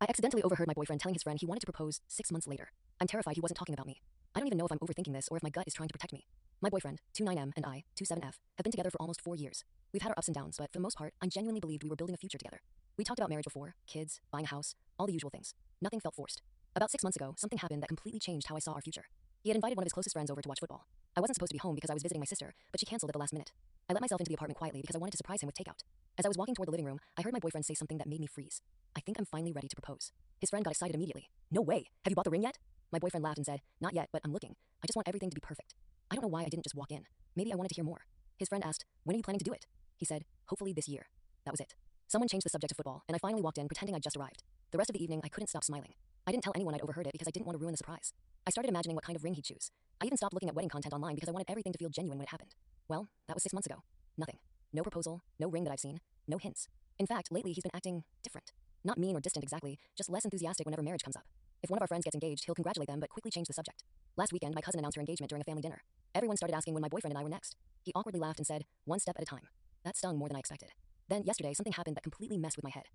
I accidentally overheard my boyfriend telling his friend he wanted to propose 6 months later. I'm terrified he wasn't talking about me. I don't even know if I'm overthinking this or if my gut is trying to protect me. My boyfriend, 29M, and I, 27F, have been together for almost 4 years. We've had our ups and downs, but for the most part, I genuinely believed we were building a future together. We talked about marriage before, kids, buying a house, all the usual things. Nothing felt forced. About 6 months ago, something happened that completely changed how I saw our future. He had invited one of his closest friends over to watch football. I wasn't supposed to be home because I was visiting my sister, but she canceled at the last minute. I let myself into the apartment quietly because I wanted to surprise him with takeout. As I was walking toward the living room, I heard my boyfriend say something that made me freeze. I think I'm finally ready to propose. His friend got excited immediately. No way! Have you bought the ring yet? My boyfriend laughed and said, not yet, but I'm looking. I just want everything to be perfect. I don't know why I didn't just walk in. Maybe I wanted to hear more. His friend asked, when are you planning to do it? He said, hopefully this year. That was it. Someone changed the subject to football, and I finally walked in pretending I'd just arrived. The rest of the evening, I couldn't stop smiling. I didn't tell anyone I'd overheard it because I didn't want to ruin the surprise. I started imagining what kind of ring he'd choose. I even stopped looking at wedding content online because I wanted everything to feel genuine when it happened. Well, that was 6 months ago. Nothing. No proposal, no ring that I've seen, no hints. In fact, lately he's been acting different. Not mean or distant exactly, just less enthusiastic whenever marriage comes up. If one of our friends gets engaged, he'll congratulate them but quickly change the subject. Last weekend, my cousin announced her engagement during a family dinner. Everyone started asking when my boyfriend and I were next. He awkwardly laughed and said, one step at a time. That stung more than I expected. Then, yesterday, something happened that completely messed with my head.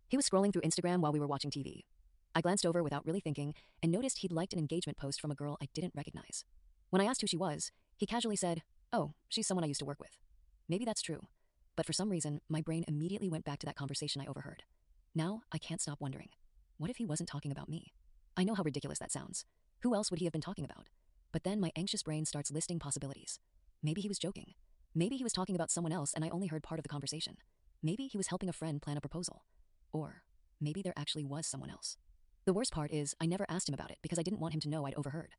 He was scrolling through Instagram while we were watching TV. I glanced over without really thinking and noticed he'd liked an engagement post from a girl I didn't recognize. When I asked who she was, he casually said, oh, she's someone I used to work with. Maybe that's true. But for some reason, my brain immediately went back to that conversation I overheard. Now, I can't stop wondering, what if he wasn't talking about me? I know how ridiculous that sounds. Who else would he have been talking about? But then my anxious brain starts listing possibilities. Maybe he was joking. Maybe he was talking about someone else and I only heard part of the conversation. Maybe he was helping a friend plan a proposal. Or maybe there actually was someone else. The worst part is I never asked him about it because I didn't want him to know I'd overheard.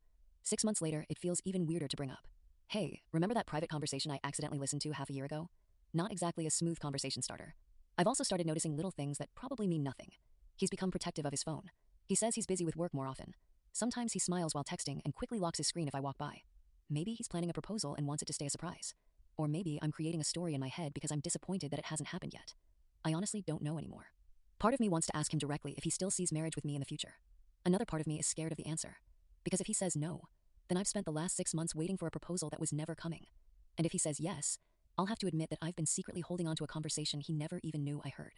6 months later, it feels even weirder to bring up. Hey, remember that private conversation I accidentally listened to half a year ago? Not exactly a smooth conversation starter. I've also started noticing little things that probably mean nothing. He's become protective of his phone. He says he's busy with work more often. Sometimes he smiles while texting and quickly locks his screen if I walk by. Maybe he's planning a proposal and wants it to stay a surprise. Or maybe I'm creating a story in my head because I'm disappointed that it hasn't happened yet. I honestly don't know anymore. Part of me wants to ask him directly if he still sees marriage with me in the future. Another part of me is scared of the answer. Because if he says no, then I've spent the last 6 months waiting for a proposal that was never coming. And if he says yes, I'll have to admit that I've been secretly holding on to a conversation he never even knew I heard.